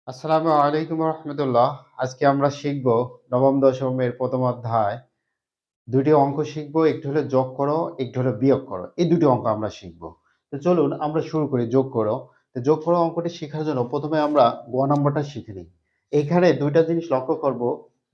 আসসালামু আলাইকুম রহমতুল্লাহ। আজকে আমরা শিখব নবম দশমের প্রথম অধ্যায়। দুটি অঙ্ক শিখব, একটি হলো যোগ করো, একটি হলো বিয়োগ করো। এই দুটি অঙ্ক আমরা শিখব। তো চলুন আমরা শুরু করি যোগ করো। তো যোগ করো অঙ্কটি শেখার জন্য প্রথমে আমরা গ নম্বরটা শিখে নিই। এইখানে দুইটা জিনিস লক্ষ্য করব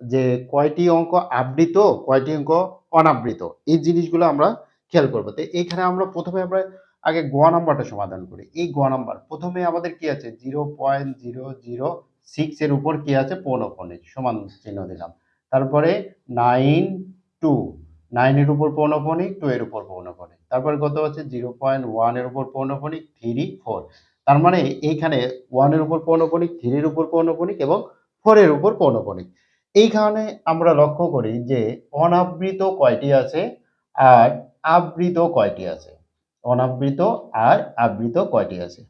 যে কয়টি অঙ্ক আবৃত, কয়টি অঙ্ক অনাবৃত। এই জিনিসগুলো আমরা খেয়াল করব। তো এইখানে প্রথমে আমরা আগে গ নাম্বারটা সমাধান করি। এই গ নাম্বার প্রথমে আমাদের কি আছে 0.006 এর উপর কি আছে পৌনঃপুনিক সমান চিহ্ন দিলাম। তারপরে 9 2 9 এর উপর পৌনঃপুনিক, 2 এর উপর পৌনঃপুনিক। তারপরে কত আছে 0.1 এর উপর পৌনঃপুনিক, 3 4। তার মানে এইখানে 1 এর উপর পৌনঃপুনিক, 3 এর উপর পৌনঃপুনিক এবং 4 এর উপর পৌনঃপুনিক। এইখানে আমরা লক্ষ্য করি যে অনাবৃত কয়টি আছে আর আবৃত কয়টি আছে। অনাবৃত আর আবৃত কয়টি আছে।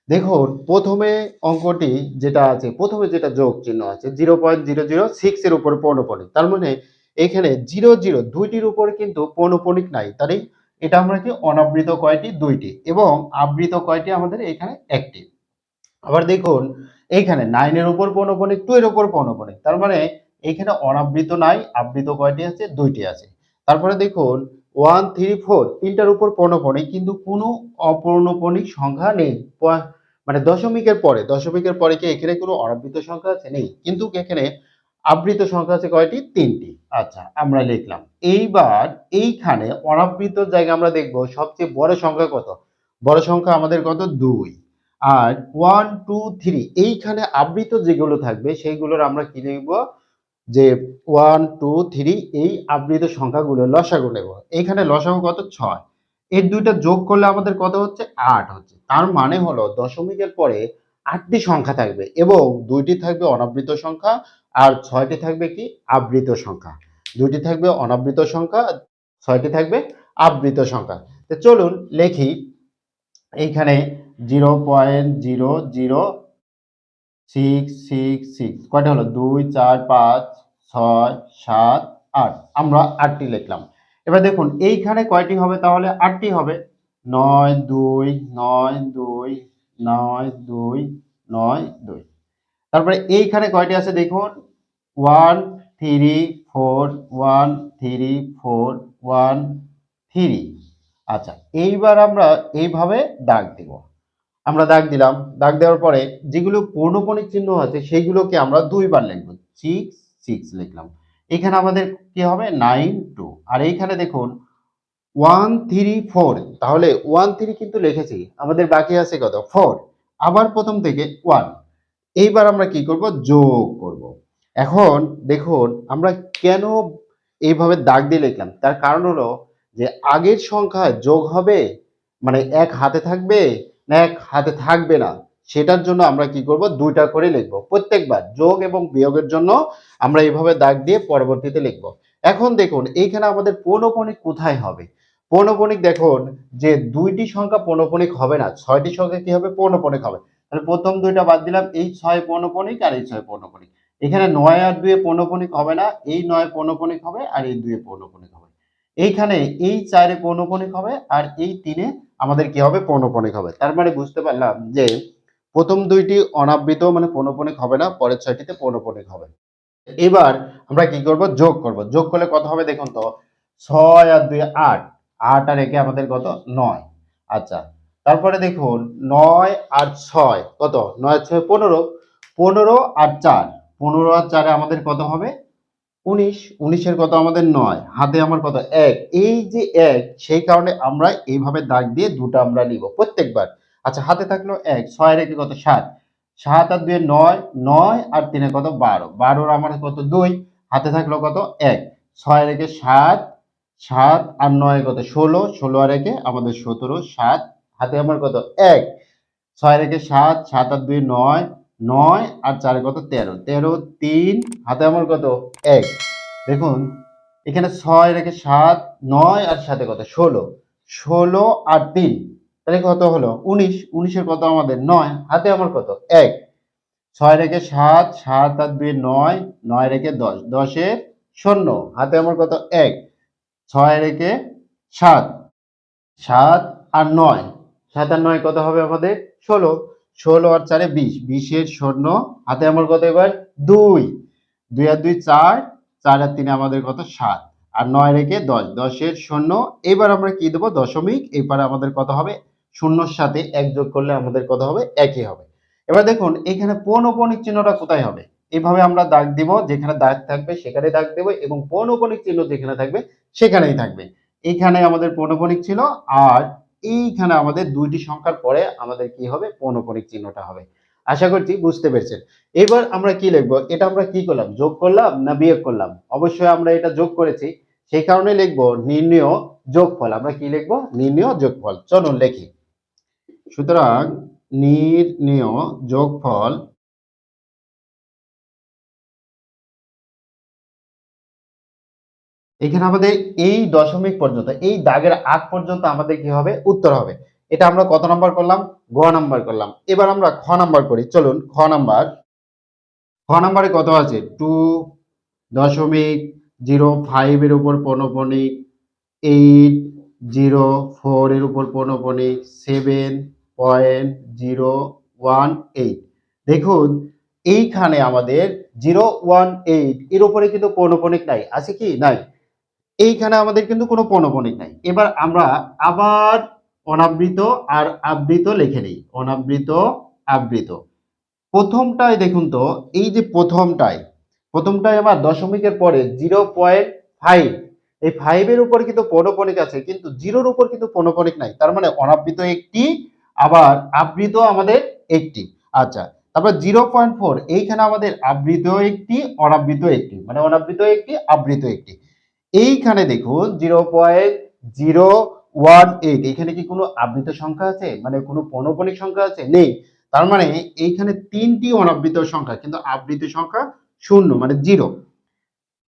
দেখুন প্রথমে অঙ্কটি যেটা আছে, প্রথমে যেটা যোগ চিহ্ন আছে 0.006 এর উপর পৌনঃপুনিক। তার মানে এখানে 0 0 দুইটির উপর কিন্তু পৌনঃপুনিক নাই। তাই এটা আমরা কি অনাবৃত কয়টি দুইটি এবং আবৃত কয়টি আমাদের এখানে একটি। আবার দেখুন এইখানে 9 এর উপর পৌনঃপুনিক, 2 এর উপর পৌনঃপুনিক। তার মানে এইখানে অনাবৃত নাই, আবৃত কয়টি আছে দুইটি আছে। তারপরে দেখুন 1 3 4 তিনটার উপর পৌনঃপুনিক কিন্তু কোনো অপৌনঃপুনিক সংখ্যা নেই। মানে দশমিকের পরে কি এখানে কোনো অনাবৃত সংখ্যা আছে নেই, কিন্তু এখানে আবৃত সংখ্যা আছে কয়টি তিনটি। আচ্ছা আমরা লিখলাম। এইবার এইখানে অনাবৃত জায়গা আমরা দেখব সবচেয়ে বড় সংখ্যা কত। বড় সংখ্যা আমাদের কত 2। আর 1 2 3 এইখানে আবৃত যেগুলো থাকবে সেইগুলোর আমরা কি লিখব যে 1 2 3 এই আবৃত সংখ্যাগুলো লসাগু নেব। এইখানে লসাগু কত 6। এই দুইটা যোগ করলে আমাদের কত হচ্ছে 8 হচ্ছে। তার মানে হলো দশমিকের পরে 8টি সংখ্যা থাকবে এবং দুইটি থাকবে অনাবৃত সংখ্যা আর 6টি থাকবে কি আবৃত সংখ্যা। দুইটি থাকবে অনাবৃত সংখ্যা, 6টি থাকবে আবৃত সংখ্যা। তো চলুন লিখি। এইখানে 0.00666 কয়টা হলো 2 4 5 6 7 8। আমরা 8টি লিখলাম। এবার দেখুন এইখানে কয়টি হবে, তাহলে 8টি হবে। 9 2 9 2 9 2 9 2। তারপরে এইখানে কয়টি আছে দেখুন 1 3 4 1 3 4 1 3। আচ্ছা এইবার আমরা এইভাবে দাগ দিব। আমরা দাগ দিলাম। দাগ দেওয়ার পরে যেগুলো পৌনঃপুনিক চিহ্ন আছে সেইগুলোকে আমরা দুইবার লিখব। 6 6 লিখলাম। এখানে আমাদের কি হবে 9 2। আর এইখানে দেখুন 1 3 4, তাহলে 1 3 কিন্তু লিখেছি, আমাদের বাকি আছে কত 4। আবার প্রথম থেকে 1। এইবার আমরা কি করব যোগ করব। এখন দেখুন আমরা কেন এইভাবে দাগ দিয়ে লিখলাম, তার কারণ হলো যে আগের সংখ্যা যোগ হবে মানে এক হাতে থাকবে না এক হাতে থাকবে না, সেটার জন্য আমরা কি করব দুইটা করে লিখব। প্রত্যেকবার যোগ এবং বিয়োগের জন্য আমরা এইভাবে দাগ দিয়ে পরবর্তীতে লিখব। এখন দেখুন এইখানে আমাদের পৌনঃপুনিক কোথায় হবে। পৌনঃপুনিক দেখুন যে দুইটি সংখ্যা পৌনঃপুনিক হবে না, 6টি সংখ্যা কি হবে পৌনঃপুনিক হবে। তাহলে প্রথম দুইটা বাদ দিলাম, এই 6 পৌনঃপুনিক আর এই 6 পৌনঃপুনিক। এখানে 9 আর 2 পৌনঃপুনিক হবে না, এই 9 পৌনঃপুনিক হবে আর এই 2 পৌনঃপুনিক হবে। এইখানে এই 4 পৌনঃপুনিক হবে আর এই 3 আমাদের কি হবে পৌনঃপুনিক হবে। তার মানে বুঝতে পারলাম যে প্রথম দুইটি অনাবৃত মানে পৌনঃপুনিক হবে না, পরের 6টিতে পৌনঃপুনিক হবে। এবার আমরা কি করব যোগ করব। যোগ করলে কত হবে দেখুন তো 6 আর 2 8। 8 আর একে আমাদের কত 9। আচ্ছা তারপরে দেখুন 9 আর 6 কত 9 আর 6 15। 15 আর 4 15 আর 4 এ আমাদের কত হবে 19। 19 এর কত আমাদের 9, হাতে আমার কত 1। এই যে 1 সেই কারণে আমরা এইভাবে দাগ দিয়ে দুটো আমরা নিব প্রত্যেকবার। আচ্ছা হাতে থাকলো 1, 6 রেখে কত 7। 7 আর 2 9, 9 আর 3 কত 12। 12 আর আমার কত 2, হাতে থাকলো কত 1। 6 রেখে 7, 7 আর 9 কত 16, 16 আর একে আমাদের 17, 7 হাতে আমার কত 1। 6 রেখে 7, 7 আর 2 9, 9 আর 4 কত 13, 13 3 হাতে আমার কত 1। দেখুন এখানে 6 রেখে 7, 9 আর 7 কত 16, 16 আর 3 তাহলে কত হলো 19। 19 এর কত আমাদের 9, হাতে আমার কত 1। 6 রেখে 7, 7 আর 2 9, 9 রেখে 10, 10 এর 0 হাতে আমার কত 1। 6 রেখে 7, 7 আর 9, 7 আর 9 কত হবে আমাদের 16। 16 আর 4 20, 20 শূন্য, হাতে আমার কত এবার 2, 2 আর 2 4, 4 আর 3 আমাদের কত 7, আর 9 রেখে 10, 10 শূন্য। এবার আমরা কি দেবো দশমিক, এবারে আমাদের কত হবে শূন্যর সাথে 1 যোগ করলে আমাদের কত হবে 1ই হবে। এবার দেখুন এখানে পৌনঃপুনিক চিহ্নটা কোথায় হবে, এইভাবে আমরা দাগ দিব, যেখানে দাগ থাকবে সেখানে দাগ দেব, এবং পৌনঃপুনিক চিহ্ন যেখানে থাকবে সেখানেই থাকবে। এইখানে আমাদের পৌনঃপুনিক ছিল, আর এইখানে আমাদের দুইটি সংখ্যার পরে আমাদের কি হবে পৌনঃপুনিক চিহ্নটা হবে। আশা করছি বুঝতে পেরেছেন। এবার আমরা কি লিখবো, এটা আমরা কি করলাম যোগ করলাম না বিয়োগ করলাম, অবশ্যই আমরা এটা যোগ করেছি, সেই কারণে লিখবো নির্ণেয় যোগফল। আমরা কি লিখবো নির্ণেয় যোগফল, চলুন লিখি। সুতরাং নির্ণেয় যোগফল এখানে আমাদের এই দশমিক পর্যন্ত, এই দাগের আগ পর্যন্ত আমাদের কি হবে উত্তর হবে। এটা আমরা কত নাম্বার করলাম, গ নাম্বার করলাম। এবার আমরা খ নাম্বার করি, চলুন খ নাম্বার। খ নাম্বারে কত আছে 2.05 এর উপর পৌনঃপুনিক, 804 এর উপর পৌনঃপুনিক, 7.018। দেখুন এইখানে আমাদের 018 এর উপরে কিন্তু পৌনঃপুনিক নাই, আছে কি নাই, এইখানে আমাদের কিন্তু কোনো পৌনঃপুনিক নাই। এবার আমরা আবার অনাবৃত আর আবৃত লিখে নিই, অনাবৃত আবৃত। প্রথমটায় দেখুন তো, এই যে প্রথমটায় আমার দশমিকের পরে 0.5, এই 5 এর উপর কিন্তু পৌনঃপুনিক আছে, কিন্তু 0-র উপর কিন্তু পৌনঃপুনিক নাই, তার মানে অনাবৃত একটি, আবার আবৃত আমাদের একটি। আচ্ছা, তারপর 0.4, এইখানে আমাদের আবৃত একটি অনাবৃত একটি, মানে অনাবৃত একটি আবৃত একটি। এইখানে দেখুন 0.018, এখানে কি কোনো আবৃত সংখ্যা আছে, মানে কোনো পৌনঃপুনিক সংখ্যা আছে, নেই। তার মানে এইখানে 3টি অনাবৃত সংখ্যা, কিন্তু আবৃত সংখ্যা শূন্য, মানে 0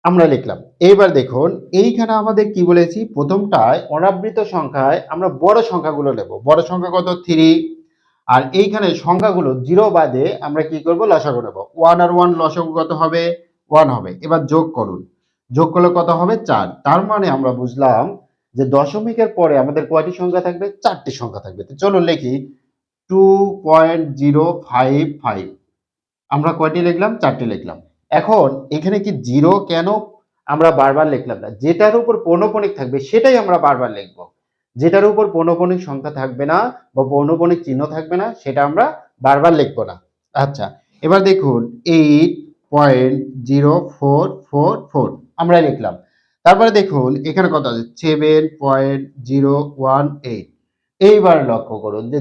আমরা লিখলাম। এইবার দেখুন এইখানে আমাদের কি বলেছি, প্রথমটায় অনাবৃত সংখ্যায় আমরা বড় সংখ্যাগুলো নেব, বড় সংখ্যা কত 3, আর এইখানে সংখ্যাগুলো 0 বাদে আমরা কি করব লসাগু নেব। 1 আর 1 লসাগু কত হবে 1 হবে। এবার যোগ করুন, যোগ করলে কত হবে 4। তার মানে আমরা বুঝলাম যে দশমিকের পরে আমাদের কয়টি সংখ্যা থাকবে, 4টি সংখ্যা থাকবে। তো চলুন লিখি 2.055। আমরা কয়টি লিখলাম 4টি লিখলাম। এখন এখানে কি 0 কেন আমরা বারবার লিখলাম না, যেটার উপর পৌনঃপুনিক থাকবে সেটাই আমরা বারবার লিখবো, যেটার উপর পৌনঃপুনিক সংখ্যা থাকবে না বা পৌনঃপুনিক চিহ্ন থাকবে না সেটা আমরা বারবার লিখবো না। আচ্ছা, এবার দেখুন 8.0444 আমরা লিখলাম। তারপরে দেখুন এখানে কত আছে 7.018। এইবার লক্ষ্য করুন যে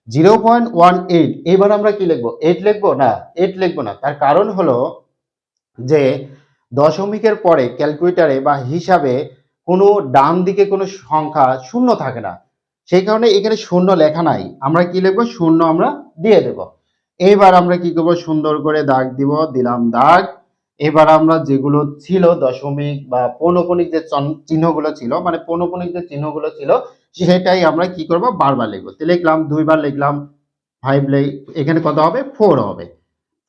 0.18, এবার আমরা কি লিখবো 8 লিখবো না, 8 লিখবো না। তার কারণ হলো যে দশমিকের পরে ক্যালকুলেটরে বা হিসাবে কোনো ডান দিকে কোনো সংখ্যা শূন্য থাকে না, সেই কারণে এখানে শূন্য লেখা নাই, আমরা কি লিখবো শূন্য আমরা দিয়ে দেব। এইবার আমরা কি করবো সুন্দর করে দাগ দিব, দিলাম দাগ। এবার আমরা যেগুলো ছিল দশমিক বা পৌনঃপুনিক যে চিহ্নগুলো ছিল, মানে পৌনঃপুনিক যে চিহ্নগুলো ছিল সেটাই আমরা কি করব বারবার লিখবো। তো লিখলাম, দুইবার লিখলাম 5, এখানে কত হবে 4 হবে,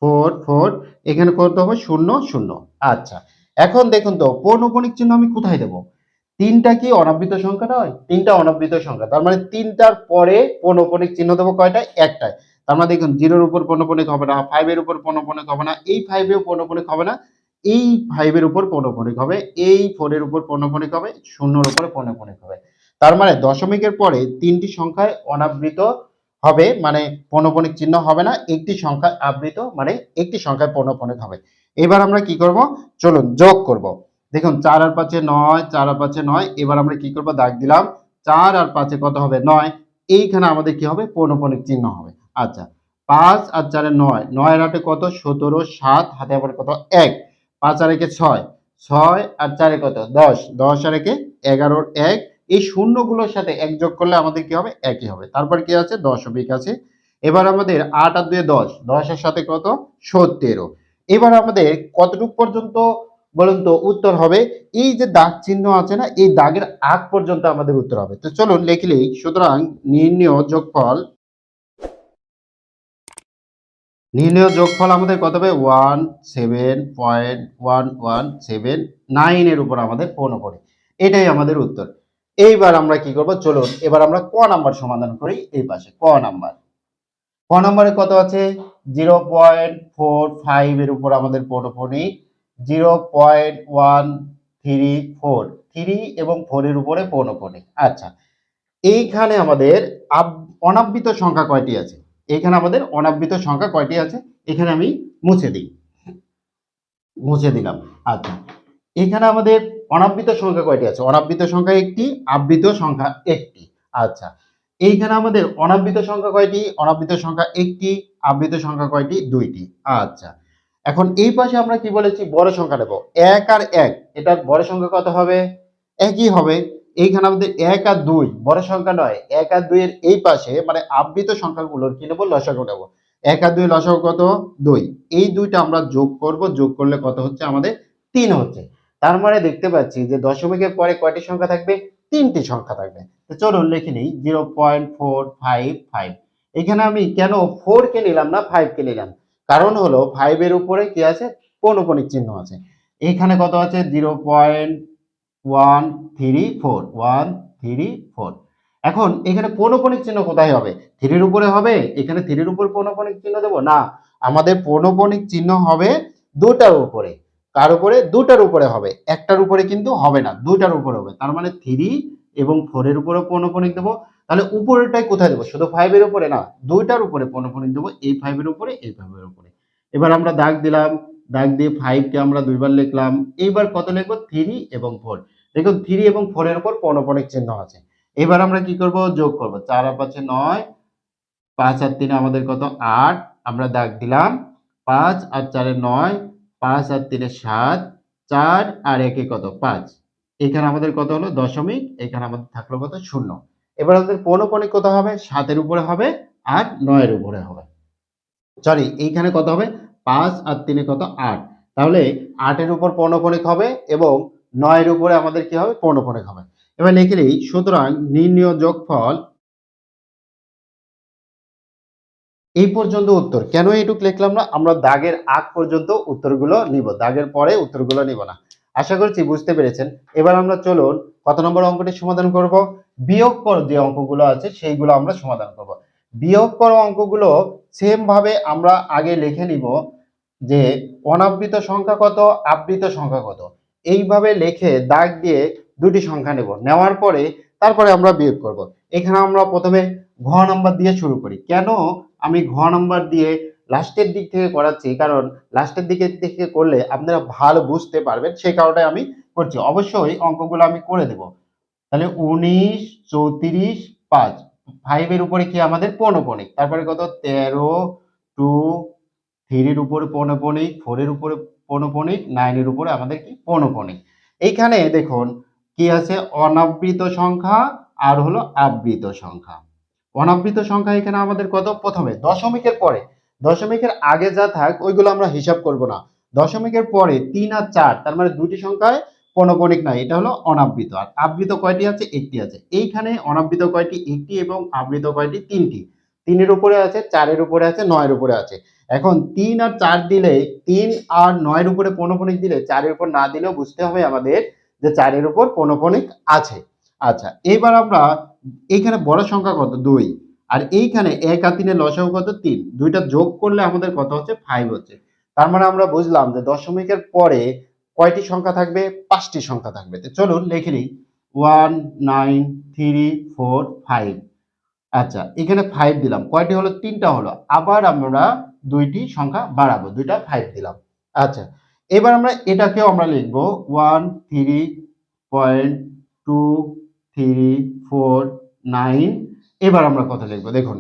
4 এখানে কত হবে 0 0। আচ্ছা, এখন দেখুন তো পৌনঃপুনিক চিহ্ন আমি কোথায় দেব, তিনটা কি অনাবৃত সংখ্যা নয়, তিনটা অনাবৃত সংখ্যা, তার মানে তিনটার পরে পৌনঃপুনিক চিহ্ন দেবো কয়টা, একটাই। তার মানে দেখুন 0-র উপর পৌনঃপুনিক হবে না, 5-এর উপর পৌনঃপুনিক হবে না, এই 5-এও পৌনঃপুনিক হবে না, এই 5-এর উপর পৌনঃপুনিক হবে, এই 4-এর উপর পৌনঃপুনিক হবে, 0-র উপরে পৌনঃপুনিক হবে। তার মানে দশমিকের পরে তিনটি সংখ্যায় অনাবৃত হবে, মানে পৌনঃপুনিক চিহ্ন হবে না, একটি সংখ্যায় আবৃত, মানে একটি সংখ্যায় পৌনঃপুনিক হবে। এবার আমরা কি করব, চলুন যোগ করব। দেখুন 4 আর 5 9, 4 আর 5 9। এবার আমরা কি করব দাগ দিলাম, 4 আর 5 কত হবে 9, এইখানে আমাদের কি হবে পৌনঃপুনিক চিহ্ন হবে। আচ্ছা, 5 আর 4 9, 9 আর 8 কত 17, 7 হাতে আবার কত 1, 5 আর 1 6, 6 আর 4 কত 10, 10 আর 1 11, 1, এই শূন্যগুলোর সাথে 1 যোগ করলে আমাদের কি হবে 1ই হবে। তারপর কি আছে দশমিক আছে। এবার আমাদের 8 আর 2 10, 10 এর সাথে কত 17। এবার আমাদের কতটুক পর্যন্ত বলুন তো উত্তর হবে, এই যে দাগ চিহ্ন আছে না, এই দাগের আগ পর্যন্ত আমাদের উত্তর হবে। তো চলুন লিখলেই, সুতরাং নির্ণেয় যোগফল আমাদের কত হবে 17.1179 এর উপর আমাদের পৌনঃপুনিক, এটাই আমাদের উত্তর। এইবার আমরা কি করব, চলুন এবার আমরা ক নাম্বার সমাধান করি, এই পাশে ক নাম্বার। ক নম্বরে কত আছে 0.45 এর উপর আমাদের পৌনঃপুনিক 0.134 3 এবং 4 এর উপরে পৌনঃপুনিক। আচ্ছা, এইখানে আমাদের অনাবৃত সংখ্যা কয়টি আছে? এখানে আমাদের অনাবৃত সংখ্যা কয়টি আছে? এখানে আমি মুছে দিই, মুছে দিলাম। আচ্ছা, এখানে আমাদের অনাবৃত সংখ্যা কয়টি আছে? অনাবৃত সংখ্যা একটি, আবৃত সংখ্যা একটি। আচ্ছা, এইখানে আমাদের অনাবৃত সংখ্যা কয়টি? অনাবৃত সংখ্যা একটি, আবৃত সংখ্যা কয়টি? দুইটি। আচ্ছা, এখন এই পাশে আমরা কি বলেছি? বড় সংখ্যা নেব। 1 আর 1, এটার বড় সংখ্যা কত হবে? একই হবে। এইখানে আমাদের 1 আর 2 বড় সংখ্যা নয়। 1 আর 2 এর এই পাশে মানে আবৃত সংখ্যাগুলোর কি নেব? লসাগু নেব। 1 আর 2 এর লসাগু কত? 2। এই দুইটা আমরা যোগ করব, যোগ করলে কত হচ্ছে? আমাদের 3 হচ্ছে। তার মানে দেখতে পাচ্ছি যে দশমিকের পরে কয়টি সংখ্যা থাকবে? 3টি সংখ্যা থাকবে। তো চলুন লিখে নিই 0.455। এখানে আমি কেন 4 কে নিলাম না 5 কে নিলাম? কারণ হলো 5 এর উপরে কি আছে? পৌনঃপুনিক চিহ্ন আছে। এখানে কত আছে? 0.134। এখন এখানে পৌনঃপুনিক চিহ্ন কোথায় হবে? 3 এর উপরে হবে? এখানে 3 এর উপর পৌনঃপুনিক চিহ্ন দেব না, আমাদের পৌনঃপুনিক চিহ্ন হবে দুটার উপরে। কার উপরে? দুটার উপরে হবে, একটার উপরে কিন্তু হবে না, দুটার উপরে হবে। তার মানে 3 এবং 4 এর উপরে পৌনঃপুনিক দেব। তাহলে উপরেরটাই কোথায় দেব? শুধু 5 এর উপরে না, দুইটার উপরে পৌনঃপুনিক দেব, এই 5 এর উপরে, এই 5 এর উপরে। এবার আমরা দাগ দিলাম, দাগ দিয়ে 5 কে আমরা দুইবার লিখলাম। এইবার কত লিখব? 3 এবং 4। দেখুন 3 এবং 4 এর উপর পৌনঃপুনিক চিহ্ন আছে। এবার আমরা কি করব? যোগ করব। 4 আর 5 9, 5 আর 3 আমাদের কত? 8। আমরা দাগ দিলাম। 5 আর 4 9, 5 আর 3 7, 4 আর 1 কত? 5। এখানে আমাদের কত হলো? দশমিক। এখানে আমাদের থাকলো কত? 0। এবার আমাদের পৌনঃপুনিক কত হবে? 7 এর উপরে হবে আর 9 এর উপরে হবে। সরি, এইখানে কত হবে? 5 আর 3 কত? 8। তাহলে 8 এর উপর পৌনঃপুনিক হবে এবং 9 এর উপরে আমাদের কি হবে? পৌনঃপুনিক হবে। এবার লিখে নিই, সুতরাং নির্ণেয় যোগফল এই পর্যন্ত উত্তর। কেন এইটুক লিখলাম না? আমরা দাগের আগ পর্যন্ত উত্তরগুলো নিব, দাগের পরে উত্তরগুলো নিব না। আশা করছি বুঝতে পেরেছেন। এবার আমরা চলুন কত নম্বর অঙ্কটি সমাধান করব? বিয়োগ কর যে অঙ্কগুলো আছে সেইগুলো আমরা সমাধান করব। বিয়োগ কর অঙ্কগুলো সেম ভাবে আমরা আগে লিখে নিব যে অনাবৃত সংখ্যা কত, আবৃত সংখ্যা কত, এইভাবে লিখে দাগ দিয়ে দুটি সংখ্যা নেব, নেওয়ার পরে তারপরে আমরা বিয়োগ করব। এখানে আমরা প্রথমে ঘ নাম্বার দিয়ে শুরু করি। কেন আমি ঘ নাম্বার দিয়ে লাস্টের দিক থেকে করাচ্ছি? কারণ লাস্টের দিকে থেকে করলে আপনারা ভালো বুঝতে পারবেন, সেই কারণে আমি করছি। অবশ্যই অঙ্কগুলো আমি করে দেব। তাহলে 19, 34, 5, 5 এর উপরে কি আমাদের পৌনঃপুনিক, তারপরে কত? 13, 2, 3 এর উপরে পৌনঃপুনিক, 4 এর উপরে পৌনঃপুনিক, 9 এর উপরে আমাদের কি? পৌনঃপুনিক। এইখানে দেখুন কি আছে? অনাবৃত সংখ্যা আর হলো আবৃত সংখ্যা। অনাবৃত সংখ্যা এখানে আমাদের কত? প্রথমে দশমিকের পরে, দশমিকের আগে যা থাক ওইগুলো আমরা হিসাব করব না। দশমিকের পরে 3 আর 4, তার মানে দুটি সংখ্যায় পৌনঃপুনিক নাই, এটা হলো অনাবৃত। আর আবৃত কয়টি আছে? একটি আছে। এইখানে অনাবৃত কয়টি? একটি। এবং আবৃত কয়টি? তিনটি। 3 এর উপরে আছে, 4 এর উপরে আছে, 9 এর উপরে আছে। এখন 3 আর 4 দিলে, 3 আর 9 এর উপরে পৌনঃপুনিক দিলে, 4 এর উপর না দিলেও বুঝতে হবে আমাদের যে 4 এর উপর পৌনঃপুনিক আছে। আচ্ছা, এবার আমরা এইখানে বড় সংখ্যা কত? 2। আর এইখানে 1 আর 3 এর লসাগু কত? 3। দুইটা যোগ করলে আমাদের কত হচ্ছে? 5 হচ্ছে। তার মানে আমরা বুঝলাম যে দশমিকের পরে কয়টি সংখ্যা থাকবে? 5টি সংখ্যা থাকবে। তো চলুন লিখে নিই 1 9 3 4 5। আচ্ছা, এখানে 5 দিলাম, কয়টি হলো? 3টা হলো। আবার আমরা দুইটি সংখ্যা বাড়াবো, দুইটা 5 দিলাম। আচ্ছা, এবার আমরা এটাকেও আমরা লিখব 1 3.234 9। এবার আমরা কত লিখবো? দেখুন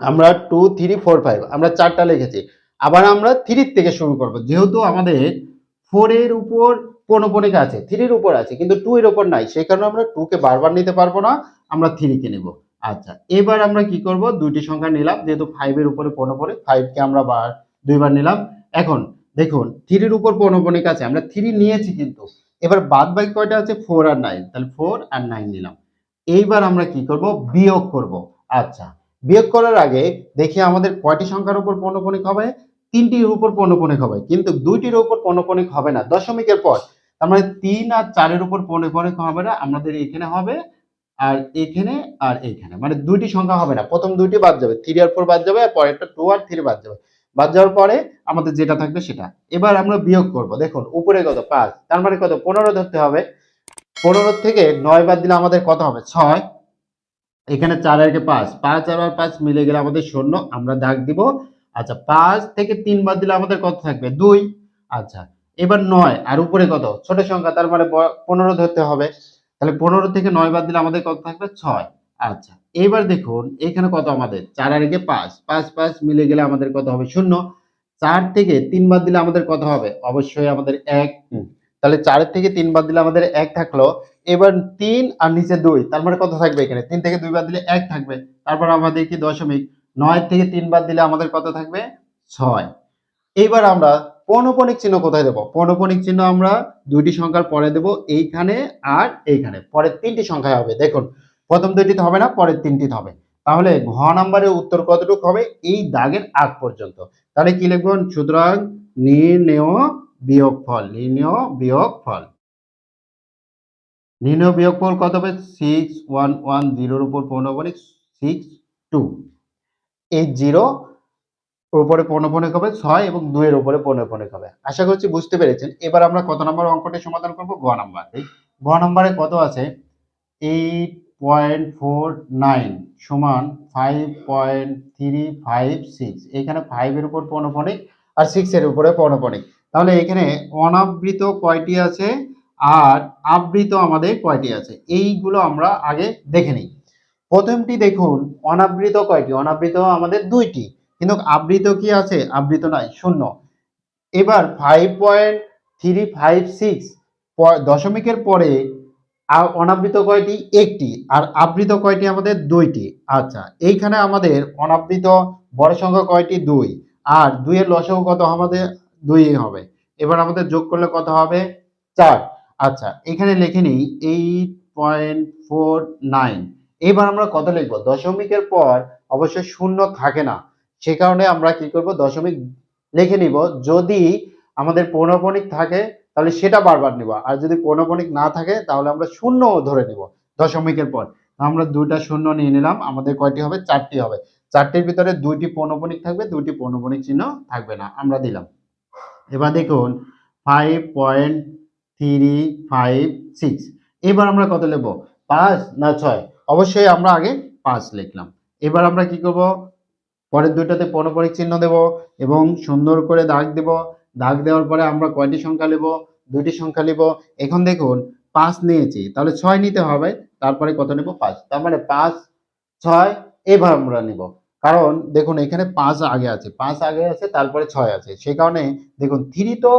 আমরা 2 3 4 5 আমরা 4টা লিখেছি। আবার আমরা 3 থেকে শুরু করব, যেহেতু আমাদের 4 এর উপর পৌনঃপুনিক আছে, 3 এর উপর আছে, কিন্তু 2 এর উপর নাই, সেই কারণে আমরা 2 কে বারবার নিতে পারবো না, আমরা 3 কে নেব। আচ্ছা, এবার আমরা কি করব? দুইটি সংখ্যা নিলাম, যেহেতু 5 এর উপরে পৌনঃপুনিক, 5 কে আমরা দুইবার নিলাম। এখন দেখুন 3 এর উপর পৌনঃপুনিক আছে, আমরা 3 নিয়েছি, কিন্তু এবার বাদ বাকি কয়টা আছে? 4 আর 9, তাহলে 4 আর 9 নিলাম। এইবার আমরা কি করব? বিয়োগ করব। আচ্ছা, বিয়োগ করার আগে দেখি আমাদের কয়টি সংখ্যার উপর পৌনঃপুনিক হবে? 3টির উপর পৌনঃপুনিক হবে, কিন্তু 2টির উপর পৌনঃপুনিক হবে না দশমিকের পর। তার মানে 3 আর 4 এর উপর পৌনঃপুনিক হবে না, আমাদের এখানে হবে আর এখানে আর এইখানে, মানে দুইটি সংখ্যা হবে না, প্রথম দুইটি বাদ যাবে, 3 আর 4 বাদ যাবে, আর পরেরটা 2 আর 3 বাদ যাবে। বাদ যাওয়ার পরে আমাদের যেটা থাকবে সেটা। এবার আমরা বিয়োগ করব। দেখুন উপরে কত 5, তার মানে কত 15 ধরতে হবে। 15 থেকে 9 বাদ দিলে আমাদের কত হবে 6। এখানে 4 আর 5, 5 আর 5 মিলে গেলে আমাদের শূন্য, আমরা দাগ দিব। আচ্ছা 5 থেকে 3 বাদ দিলে আমাদের কত থাকবে 2। আচ্ছা এবার 9 আর উপরে কত ছোট সংখ্যা, তার মানে 15 ধরতে হবে। তাহলে 15 থেকে 9 বাদ দিলে আমাদের কত থাকবে 6। আচ্ছা এবার দেখুন এখানে কত আমাদের 4 আর 5, 5 5 মিলে গেলে আমাদের কত হবে শূন্য। 4 থেকে 3 বাদ দিলে আমাদের কত হবে, অবশ্যই আমাদের 1। তাহলে 4 থেকে 3 বাদ দিলে আমাদের 1 থাকলো। এবার 3 আর নিচে 2, তার মানে কত থাকবে এখানে, 3 থেকে 2 বাদ দিলে 1 থাকবে। তারপর আমাদের কি দশমিক, 9 থেকে 3 বাদ দিলে আমাদের কত থাকবে 6। এইবার আমরা পৌনঃপুনিক চিহ্ন কোথায় দেব, পৌনঃপুনিক চিহ্ন আমরা দুইটি সংখ্যার পরে দেব, এইখানে আর এইখানে, পরের তিনটি সংখ্যায় হবে। দেখুন প্রথম দুইটিতে হবে না, পরের তিনটিতে হবে। তাহলে ঘ নাম্বারের উত্তর কতটুকু হবে, এই দাগের আগ পর্যন্ত। তাহলে কি লিখবেন, সুতরাং নির্ণেয় বিয়োগফল, নির্ণেয় বিয়োগফল, নির্ণয় বিয়োগফল কত হবে 6110 এর উপর পৌনঃপুনিক 62। এই 0 এর উপরে পৌনঃপুনিক হবে 6 এবং 2 এর উপরে পৌনঃপুনিক হবে। আশা করছি বুঝতে পেরেছেন। এবার আমরা কত নম্বর অঙ্কটি সমাধান করব, গ নাম্বার। গ নম্বরে কত আছে 8.49 সমান 5.356। এখানে 5 এর উপর পৌনঃপুনিক আর 6 এর উপরে পৌনঃপুনিক। তাহলে এখানে অনাবৃত কয়টি আছে আর আবৃত আমাদের কয়টি আছে, এইগুলো আমরা আগে দেখে নিই। প্রথমটি দেখুন অনাবৃত কয়টি, অনাবৃত আমাদের দুইটি, কিন্তু আবৃত কি আছে, আবৃত নাই, শূন্য। এবার 5.356 দশমিকের পরে অনাবৃত কয়টি, একটি, আর আবৃত কয়টি আমাদের দুইটি। আচ্ছা এইখানে আমাদের অনাবৃত বড় সংখ্যা কয়টি 2, আর 2 এর লসাগু কত আমাদের 2 হবে। এবার আমাদের যোগ করলে কত হবে 4। আচ্ছা এখানে লিখে নিই 8.49। এবার আমরা কত লিখব, দশমিকের পর অবশ্যই শূন্য থাকে না, সে কারণে আমরা কি করব দশমিক লিখে নিব। যদি আমাদের পৌনঃপুনিক থাকে তাহলে সেটা বারবার নিব, আর যদি পৌনঃপুনিক না থাকে তাহলে আমরা শূন্য ধরে নিব দশমিকের পর। আমরা দুইটা শূন্য নিয়ে নিলাম, আমাদের কয়টি হবে 4টি হবে। 4টির ভিতরে 2টি পৌনঃপুনিক থাকবে, 2টি পৌনঃপুনিক চিহ্ন থাকবে না, আমরা দিলাম। এবার দেখুন 5.356। এবার আমরা কত লিখব, 5 না 6, অবশ্যই আমরা আগে 5 লিখলাম। এবার আমরা কি করব, পরের দুইটাতে পৌনঃপুনিক চিহ্ন দেব এবং সুন্দর করে দাগ দেব। দাগ দেওয়ার পরে আমরা কয়টি সংখ্যা নেব, দুইটি সংখ্যা নেব। এখন দেখুন 5 নিয়েছি, তাহলে 6 নিতে হবে, তারপরে কত নেব 5, তার মানে 5 6 এবার আমরা নেব। কারণ দেখুন এখানে 5 আগে আছে, 5 আগে আছে, তারপরে 6 আছে, সেই কারণে দেখুন 3 তো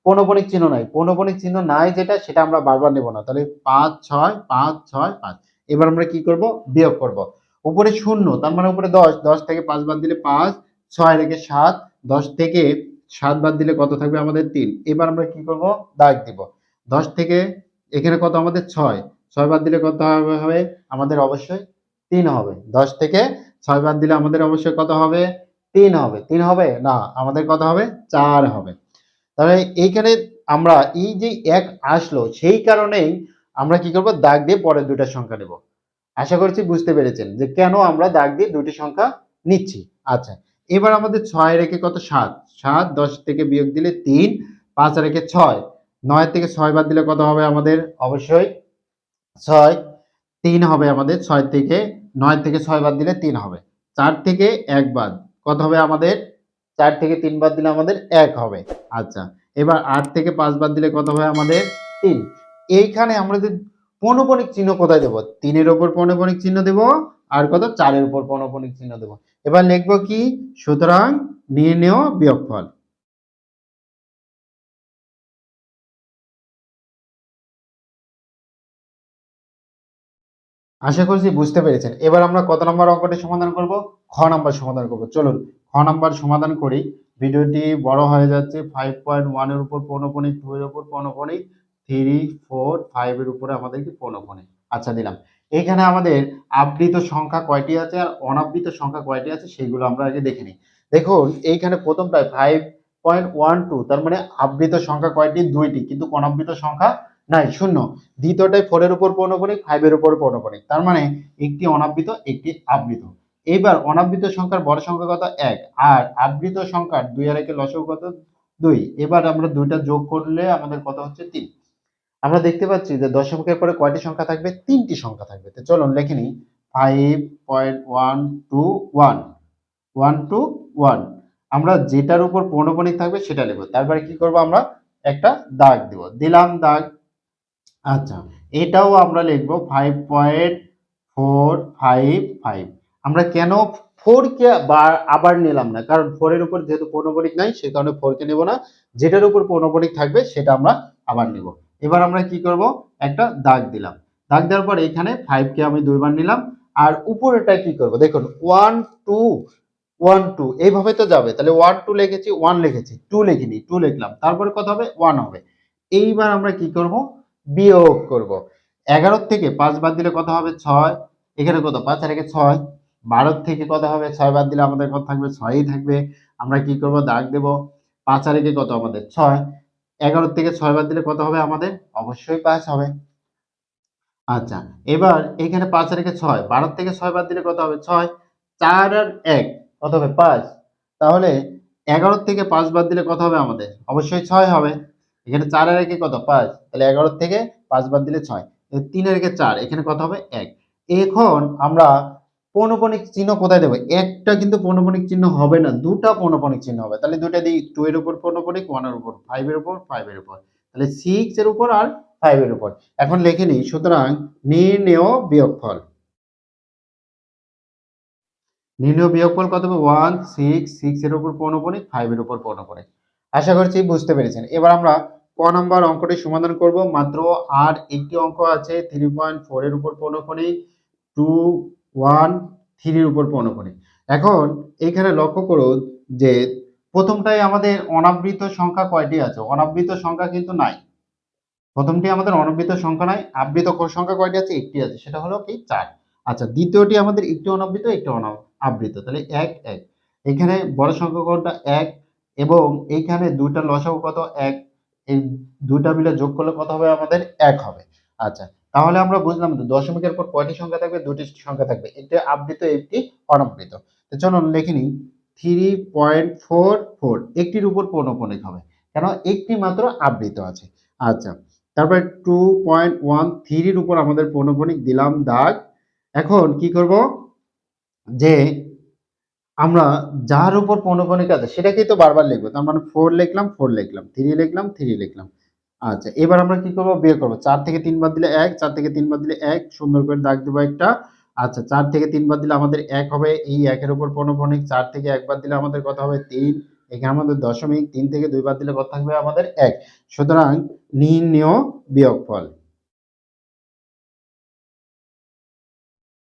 পৌনঃপুনিক চিহ্ন নাই, পৌনঃপুনিক চিহ্ন নাই যেটা, সেটা আমরা বারবার নেব না। তাহলে 5 6 5 6 5। এবার আমরা কি করব, বিয়োগ করব। উপরে শূন্য, তার মানে উপরে 10, 10 থেকে 5 বাদ দিলে 5, 6 রেখে 7, 10 থেকে 7 বাদ দিলে কত থাকবে আমাদের 3। এবার আমরা কি করব, দাগ দিব। 10 থেকে এখানে কত আমাদের 6, 6 বাদ দিলে কত হবে আমাদের অবশ্যই 3 হবে। 10 থেকে 6 বাদ দিলে আমাদের অবশ্যই কত হবে 3 হবে। 3 হবে না, আমাদের কত হবে 4 হবে। তাহলে এইখানে আমরা এই যে 1 আসলো, সেই কারণেই আমরা কি করব, দাগ দিয়ে পরের দুইটা সংখ্যা নেব। আশা করছি বুঝতে পেরেছেন যে কেন আমরা দাগ দিয়ে দুটি সংখ্যা নিচ্ছি। আচ্ছা এবার আমাদের 6 রেখে কত 7, 7 10 থেকে বিয়োগ দিলে 3, 5 রেখে 6, 9 থেকে 6 বাদ দিলে কত হবে আমাদের অবশ্যই 6, 3 হবে আমাদের। 6 থেকে 9 থেকে 6 বাদ দিলে 3 হবে। 4 থেকে 1 বাদ কত হবে আমাদের, 4 থেকে 3 বাদ দিলে আমাদের 1 হবে। আচ্ছা এবার 8 থেকে 5 বাদ দিলে কত হবে আমাদের 3। এইখানে আমাদের পৌনঃপুনিক চিহ্ন কোথায় দেব, 3 এর উপর পৌনঃপুনিক চিহ্ন দেব, আর কত 4 এর উপর পৌনঃপুনিক চিহ্ন দেব। এবার লিখব কি, সুতরাং নির্ণেয় বিয়োগফল। আশা করছি বুঝতে পেরেছেন। এবার আমরা কত নম্বর অঙ্কটি সমাধান করব, খ নাম্বার সমাধান করব। চলুন খ নাম্বার সমাধান করি। ভিডিওটি বড় হয়ে যাচ্ছে। 5.1 এর উপর পৌনঃপুনিক, 2 এর উপর পৌনঃপুনিক, 3 4 5 এর উপরে আমাদের কি পৌনঃপুনিক। আচ্ছা দিলাম। এখানে আমাদের আবৃত সংখ্যা কয়টি আছে আর অনাবৃত সংখ্যা কয়টি আছে সেগুলো আমরা আগে দেখে নিই। দেখুন এইখানে প্রথমটায় 5.12, তার মানে আবৃত সংখ্যা কয়টি, দুইটি, কিন্তু অনাবৃত সংখ্যা নাই, শূন্য। দ্বিতীয়টাই 4 এর উপর পৌনঃপুনিক, 5 এর উপর পৌনঃপুনিক, তার মানে একটি অনাবৃত একটি আবৃত। এইবার অনাবৃত সংখ্যার বড় সংখ্যা কত 1, আর আবৃত সংখ্যার 2 আর 1 এর লসাগু কত 2। এবার আমরা দুইটা যোগ করলে আমাদের কত হচ্ছে 3। আমরা দেখতে পাচ্ছি যে দশমিকের পরে কয়টি সংখ্যা থাকবে, 3টি সংখ্যা থাকবে। তো চলুন লিখে নিই 5.121 121। আমরা যেটার উপর পৌনঃপুনিক থাকবে সেটা লিখব, তারপরে কি করব আমরা একটা দাগ দিব, দিলাম দাগ। আচ্ছা, এটাও আমরা লিখব 5.455। আমরা কেন 4 কে আবার নিলাম না, কারণ 4 এর উপর যেহেতু পৌনঃপুনিক নাই সেই কারণে 4 কে নেব না, যেটার উপর পৌনঃপুনিক থাকবে সেটা আমরা আবার নিব। এবার আমরা কি করব, একটা দাগ দিলাম, দাগ দেওয়ার পর এখানে 5 কে আমি দুইবার নিলাম, আর উপরেটা কি করব, দেখুন 1 2 1 2 এইভাবে তো যাবে, তাহলে 1 2 লিখেছি, 1 লিখেছি, 2 লিখিনি, 2 লিখলাম, তারপরে কত হবে 1 হবে। এইবার আমরা কি করব, বিয়োগ করব। 11 থেকে 5 বাদ দিলে কত হবে 6, এখানে কত 5 আর একে 6, 12 থেকে কত হবে 6 বাদ দিলে আমাদের কত থাকবে 6ই থাকবে। আমরা কি করব, দাগ দেব, 5 আর একে কত আমাদের 6, 11 থেকে 6 বাদ দিলে কত হবে আমাদের, অবশ্যই 5 হবে। আচ্ছা, এবার এখানে 5 আর একে 6, 12 থেকে 6 বাদ দিলে কত হবে 6, 4 আর 1 কত হবে 5। তাহলে 11 থেকে 5 বাদ দিলে কত হবে আমাদের, অবশ্যই 6 হবে। এখানে 4 আর 1 কত 5, তাহলে 11 থেকে 5 বাদ দিলে 6, 3 আর 1 4, এখানে কত হবে 1। এখন আমরা পৌনঃপুনিক চিহ্ন কোথায় দেব, একটা কিন্তু পৌনঃপুনিক চিহ্ন হবে না, দুটা পৌনঃপুনিক চিহ্ন হবে। তাহলে দুটা দিই, 2 এর উপর পৌনঃপুনিক, 1 এর উপর, 5 এর উপর, 5 এর উপর, তাহলে 6 এর উপর আর 5 এর উপর। এখন লিখে নিই, সুতরাং নির্ণেয় বিয়োগফল, নির্ণেয় বিয়োগফল কত হবে 1 6, 6 এর উপর পৌনঃপুনিক, 5 এর উপর পৌনঃপুনিক। আশা করছি বুঝতে পেরেছেন। এবার আমরা ক নাম্বার অঙ্কটি সমাধান করব। মাত্র আর একটি অঙ্ক আছে, 3.4 এর উপর পৌনঃপুনিক, 2 1 3 এর উপর পৌনঃপুনিক। এখন এইখানে লক্ষ্য করুন যে প্রথমটাই আমাদের অনাবৃত সংখ্যা কয়টি আছে, অনাবৃত সংখ্যা কিন্তু নাই। প্রথমটি আমাদের অনাবৃত সংখ্যা নাই, আবৃত সংখ্যা কয়টি আছে, একটি আছে, সেটা হলো কি 4। আচ্ছা, দ্বিতীয়টি আমাদের একটি অনাবৃত একটি আবৃত, তাহলে 1 1। এখানে বড় সংখ্যা কোনটা 1, এবং এইখানে দুইটা লসাগু কত 1, এই দুইটা মিলে যোগ করলে কত হবে আমাদের 1 হবে। আচ্ছা, তাহলে আমরা বুঝলাম তো দশমিকের পর কয়টি সংখ্যা থাকবে, দুটি সংখ্যা থাকবে, একটি আবৃত একটি অনাবৃত। তো চলুন লিখে নিই 3.44 একটির উপর পৌনঃপুনিক হবে, কেন একটি মাত্র আবৃত আছে। আচ্ছা, তারপরে 2.13 এর উপর আমাদের পৌনঃপুনিক, দিলাম দাগ। এখন কি করব, যে আমরা যার উপর পৌনঃপুনিক আছে সেটাকেই তো বারবার লিখবো, তার মানে 4 লিখলাম 4 লিখলাম, 3 লিখলাম 3 লিখলাম। আচ্ছা, এবার আমরা কি করব, বিয়োগ করব। 4 থেকে 3 বাদ দিলে 1, 4 থেকে 3 বাদ দিলে 1, সুন্দর করে দাগ দেবো একটা। আচ্ছা, 4 থেকে 3 বাদ দিলে আমাদের 1 হবে, এই 1 এর উপর পৌনঃপুনিক। 4 থেকে 1 বাদ দিলে আমাদের কত হবে 3, এখানে আমাদের দশমিক, 3 থেকে 2 বাদ দিলে কত থাকবে আমাদের 1। সুতরাং নির্ণেয় বিয়োগফল,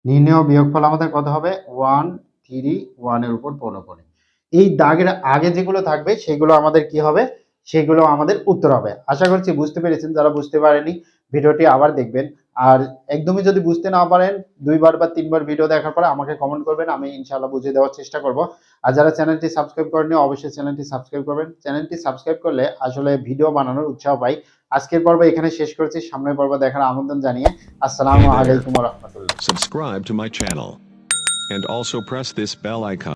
নির্ণেয় বিয়োগফল আমাদের কত হবে 131 এর উপর পৌনঃপুনিক। এই দাগের আগে যেগুলো থাকবে সেগুলো আমাদের কি হবে, সেগুলো আমাদের উত্তর হবে। আশা করছি বুঝতে পেরেছেন। যারা বুঝতে পারেনি ভিডিওটি আবার দেখবেন, আর একদমই যদি বুঝতে না পারেন 2বার বা 3বার ভিডিও দেখার পরে আমাকে কমেন্ট করবেন, আমি ইনশাআল্লাহ বুঝিয়ে দেওয়ার চেষ্টা করব। আর যারা চ্যানেলটি সাবস্ক্রাইব করেনি অবশ্যই চ্যানেলটি সাবস্ক্রাইব করবেন। চ্যানেলটি সাবস্ক্রাইব করলে আসলে ভিডিও বানানোর উৎসাহ পাই। আজকের পর্ব এখানে শেষ করছি, সামনের পর্ব দেখার আমন্ত্রণ জানিয়ে আসসালামু আলাইকুম ওয়া রাহমাতুল্লাহ। Subscribe to my channel and also press this bell icon.